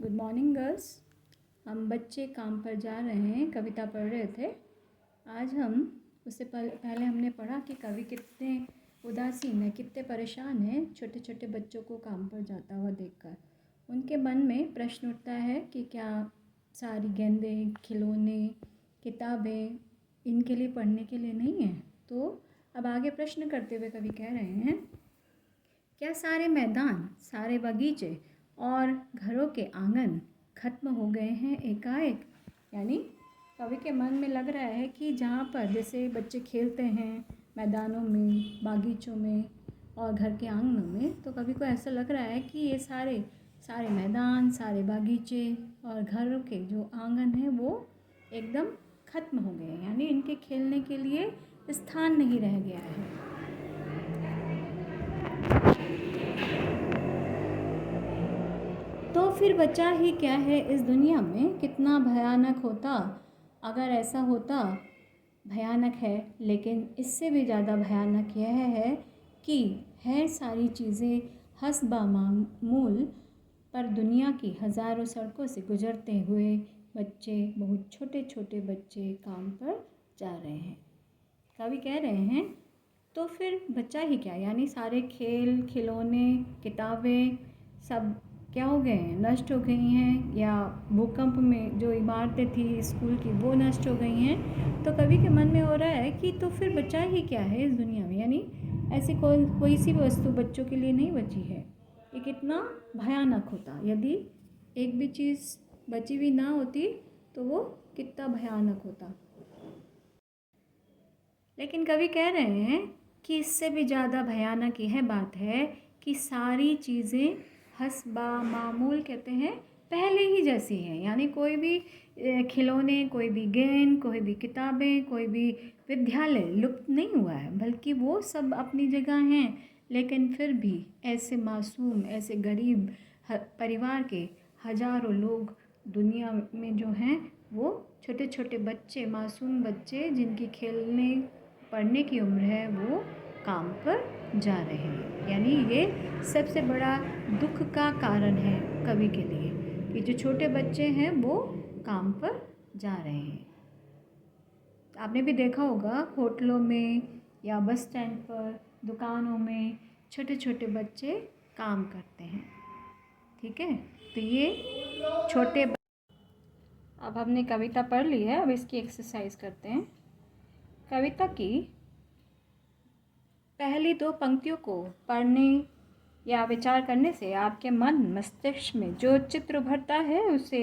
Good morning girls. हम बच्चे काम पर जा रहे हैं, कविता पढ़ रहे थे। आज हम उससे पहले हमने पढ़ा कि कवि कितने उदासीन है, कितने परेशान हैं छोटे छोटे बच्चों को काम पर जाता हुआ देखकर। उनके मन में प्रश्न उठता है कि क्या सारी गेंदें, खिलौने, किताबें इनके लिए पढ़ने के लिए नहीं है। तो अब आगे प्रश्न करते हुए कवि कह रहे हैं, क्या सारे मैदान, सारे बगीचे और घरों के आंगन खत्म हो गए हैं एकाएक। यानी कवि के मन में लग रहा है कि जहाँ पर जैसे बच्चे खेलते हैं मैदानों में, बागीचों में और घर के आंगनों में, तो कवि को ऐसा लग रहा है कि ये सारे सारे मैदान, सारे बागीचे और घरों के जो आंगन हैं वो एकदम खत्म हो गए हैं। यानी इनके खेलने के लिए स्थान नहीं रह गया है। तो फिर बचा ही क्या है इस दुनिया में। कितना भयानक होता अगर ऐसा होता। भयानक है, लेकिन इससे भी ज़्यादा भयानक यह है कि है सारी चीज़ें हस्बा मामूल, पर दुनिया की हज़ारों सड़कों से गुजरते हुए बच्चे, बहुत छोटे छोटे बच्चे काम पर जा रहे हैं। कवि कह रहे हैं तो फिर बचा ही क्या। यानी सारे खेल, खिलौने, किताबें सब क्या हो गए हैं, नष्ट हो गई हैं, या भूकंप में जो इमारतें थी स्कूल की वो नष्ट हो गई हैं। तो कवि के मन में हो रहा है कि तो फिर बचा ही क्या है इस दुनिया में। यानी ऐसी कोई सी वस्तु बच्चों के लिए नहीं बची है। ये कितना भयानक होता यदि एक भी चीज़ बची हुई ना होती, तो वो कितना भयानक होता। लेकिन कवि कह रहे हैं कि इससे भी ज़्यादा भयानक यह बात है कि सारी चीज़ें हस्बा मामूल कहते हैं पहले ही जैसी हैं। यानी कोई भी खिलौने, कोई भी गेंद, कोई भी किताबें, कोई भी विद्यालय लुप्त नहीं हुआ है, बल्कि वो सब अपनी जगह हैं। लेकिन फिर भी ऐसे मासूम, ऐसे गरीब परिवार के हजारों लोग दुनिया में जो हैं, वो छोटे छोटे बच्चे, मासूम बच्चे जिनकी खेलने पढ़ने की उम्र है, वो काम पर जा रहे हैं। यानी ये सबसे बड़ा दुख का कारण है कवि के लिए कि जो छोटे बच्चे हैं वो काम पर जा रहे हैं। आपने भी देखा होगा होटलों में या बस स्टैंड पर, दुकानों में छोटे छोटे बच्चे काम करते हैं। ठीक है, तो ये छोटे अब हमने कविता पढ़ ली है, अब इसकी एक्सरसाइज करते हैं। कविता की पहली दो पंक्तियों को पढ़ने या विचार करने से आपके मन मस्तिष्क में जो चित्र उभरता है उसे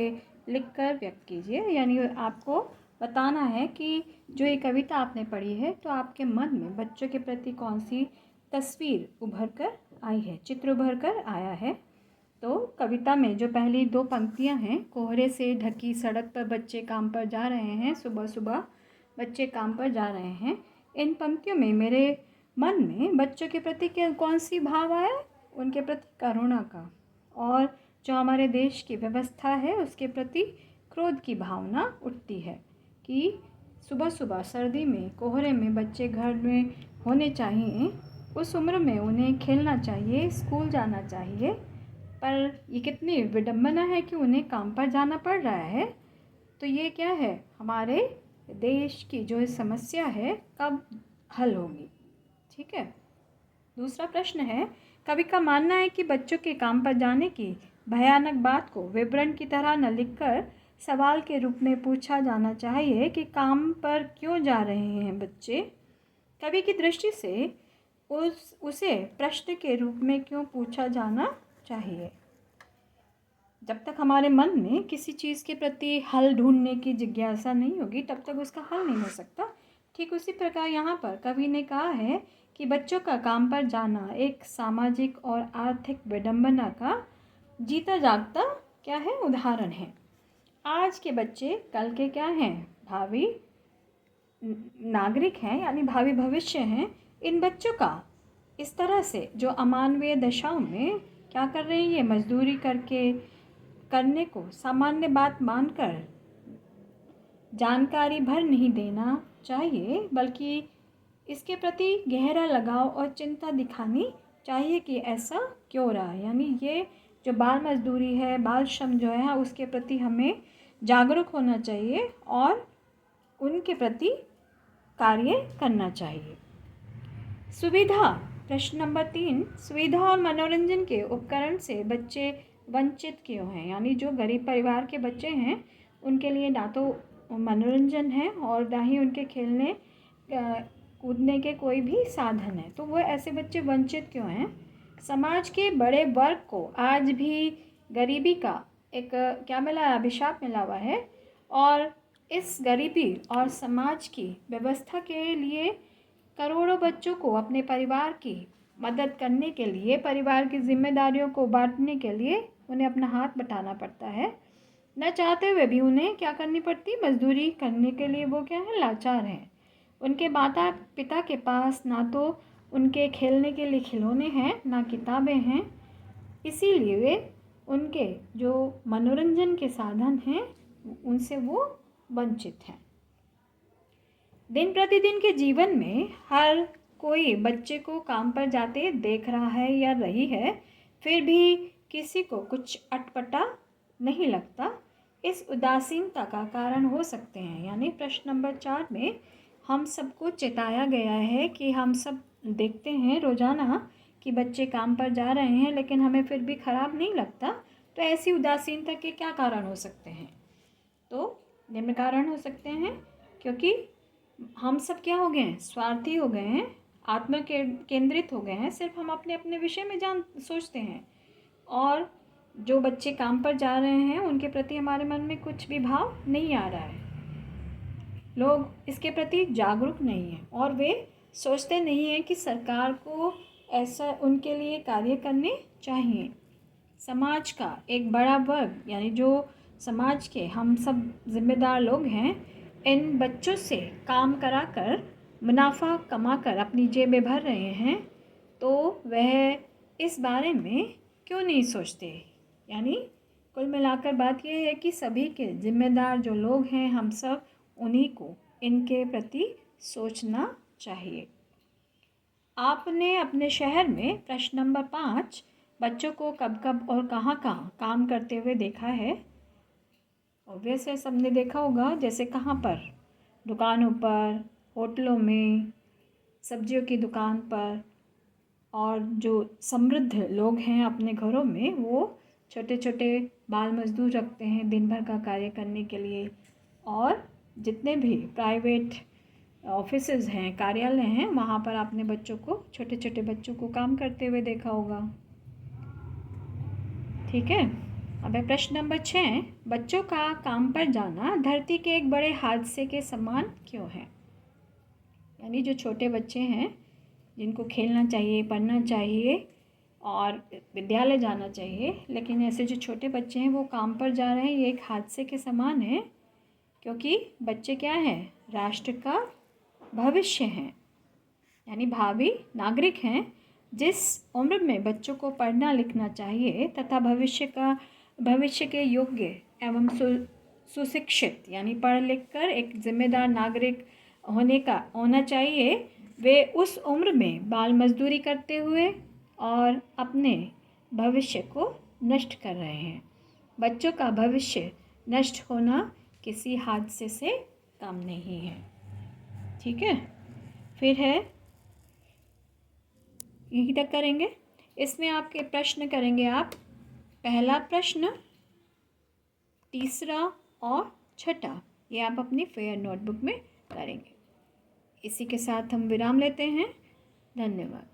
लिखकर व्यक्त कीजिए। यानी आपको बताना है कि जो ये कविता आपने पढ़ी है, तो आपके मन में बच्चों के प्रति कौन सी तस्वीर उभर कर आई है, चित्र उभर कर आया है। तो कविता में जो पहली दो पंक्तियां हैं, कोहरे से ढकी सड़क पर बच्चे काम पर जा रहे हैं, सुबह सुबह बच्चे काम पर जा रहे हैं। इन पंक्तियों में मेरे मन में बच्चों के प्रति कौन सी भाव आया, उनके प्रति करुणा का, और जो हमारे देश की व्यवस्था है उसके प्रति क्रोध की भावना उठती है कि सुबह सुबह सर्दी में, कोहरे में बच्चे घर में होने चाहिए। उस उम्र में उन्हें खेलना चाहिए, स्कूल जाना चाहिए, पर ये कितनी विडंबना है कि उन्हें काम पर जाना पड़ रहा है। तो ये क्या है, हमारे देश की जो समस्या है कब हल होगी। ठीक है। दूसरा प्रश्न है, कवि का मानना है कि बच्चों के काम पर जाने की भयानक बात को विवरण की तरह न लिखकर सवाल के रूप में पूछा जाना चाहिए कि काम पर क्यों जा रहे हैं बच्चे। कवि की दृष्टि से उसे प्रश्न के रूप में क्यों पूछा जाना चाहिए। जब तक हमारे मन में किसी चीज़ के प्रति हल ढूंढने की जिज्ञासा नहीं होगी, तब तक उसका हल नहीं हो सकता। ठीक उसी प्रकार यहाँ पर कवि ने कहा है कि बच्चों का काम पर जाना एक सामाजिक और आर्थिक विडंबना का जीता जागता क्या है, उदाहरण है। आज के बच्चे कल के क्या हैं, भावी नागरिक हैं, यानी भावी भविष्य हैं। इन बच्चों का इस तरह से जो अमानवीय दशाओं में क्या कर रहे हैं, ये मजदूरी करने को सामान्य बात मानकर जानकारी भर नहीं देना चाहिए, बल्कि इसके प्रति गहरा लगाव और चिंता दिखानी चाहिए कि ऐसा क्यों रहा। यानी ये जो बाल मजदूरी है, बाल श्रम जो है, उसके प्रति हमें जागरूक होना चाहिए और उनके प्रति कार्य करना चाहिए। सुविधा, प्रश्न नंबर 3, सुविधा और मनोरंजन के उपकरण से बच्चे वंचित क्यों हैं? यानी जो गरीब परिवार के बच्चे हैं उनके लिए ना तो मनोरंजन है और ना ही उनके खेलने कूदने के कोई भी साधन है, तो वो ऐसे बच्चे वंचित क्यों हैं? समाज के बड़े वर्ग को आज भी गरीबी का एक क्या मिला है, अभिशाप मिला हुआ है, और इस गरीबी और समाज की व्यवस्था के लिए करोड़ों बच्चों को अपने परिवार की मदद करने के लिए, परिवार की जिम्मेदारियों को बांटने के लिए उन्हें अपना हाथ बटाना पड़ता है। न चाहते हुए भी उन्हें क्या करनी पड़ती, मजदूरी करने के लिए वो क्या है, लाचार हैं। उनके माता पिता के पास ना तो उनके खेलने के लिए खिलौने हैं, ना किताबें हैं, इसीलिए वे उनके जो मनोरंजन के साधन हैं उनसे वो वंचित हैं। दिन प्रतिदिन के जीवन में हर कोई बच्चे को काम पर जाते देख रहा है या रही है, फिर भी किसी को कुछ अटपटा नहीं लगता। इस उदासीनता का कारण हो सकते हैं, यानी प्रश्न नंबर 4 में हम सबको चेताया गया है कि हम सब देखते हैं रोज़ाना कि बच्चे काम पर जा रहे हैं लेकिन हमें फिर भी ख़राब नहीं लगता, तो ऐसी उदासीनता के क्या कारण हो सकते हैं? तो निम्न कारण हो सकते हैं, क्योंकि हम सब क्या हो गए हैं, स्वार्थी हो गए हैं, आत्म केंद्रित हो गए हैं, सिर्फ हम अपने अपने विषय में सोचते हैं, और जो बच्चे काम पर जा रहे हैं उनके प्रति हमारे मन में कुछ भी भाव नहीं आ रहा है। लोग इसके प्रति जागरूक नहीं हैं और वे सोचते नहीं हैं कि सरकार को ऐसा उनके लिए कार्य करने चाहिए। समाज का एक बड़ा वर्ग, यानी जो समाज के हम सब जिम्मेदार लोग हैं, इन बच्चों से काम कराकर मुनाफा कमाकर अपनी जेबें भर रहे हैं, तो वह इस बारे में क्यों नहीं सोचते? यानी कुल मिलाकर बात यह है कि सभी के जिम्मेदार जो लोग हैं, हम सब उन्हीं को इनके प्रति सोचना चाहिए। आपने अपने शहर में प्रश्न नंबर 5 बच्चों को कब कब और कहाँ कहाँ काम करते हुए देखा है? ऑब्वियस है, सबने देखा होगा। जैसे कहाँ पर? दुकानों पर, होटलों में, सब्जियों की दुकान पर, और जो समृद्ध लोग हैं अपने घरों में वो छोटे छोटे बाल मजदूर रखते हैं दिन भर का कार्य करने के लिए। और जितने भी प्राइवेट ऑफिसेज हैं, कार्यालय हैं, वहाँ पर आपने बच्चों को, छोटे छोटे बच्चों को काम करते हुए देखा होगा। ठीक है। अब है प्रश्न नंबर 6, बच्चों का काम पर जाना धरती के एक बड़े हादसे के समान क्यों है? यानी जो छोटे बच्चे हैं जिनको खेलना चाहिए, पढ़ना चाहिए और विद्यालय जाना चाहिए, लेकिन ऐसे जो छोटे बच्चे हैं वो काम पर जा रहे हैं, ये एक हादसे के समान है, क्योंकि बच्चे क्या हैं, राष्ट्र का भविष्य हैं, यानी भावी नागरिक हैं। जिस उम्र में बच्चों को पढ़ना लिखना चाहिए तथा भविष्य के योग्य एवं सुशिक्षित, यानी पढ़ लिख कर एक जिम्मेदार नागरिक होना चाहिए, वे उस उम्र में बाल मजदूरी करते हुए और अपने भविष्य को नष्ट कर रहे हैं। बच्चों का भविष्य नष्ट होना किसी हादसे से कम नहीं है। ठीक है। फिर है, यही तक करेंगे। इसमें आपके प्रश्न करेंगे आप, पहला प्रश्न, तीसरा और छठा, ये आप अपनी फेयर नोटबुक में करेंगे। इसी के साथ हम विराम लेते हैं। धन्यवाद।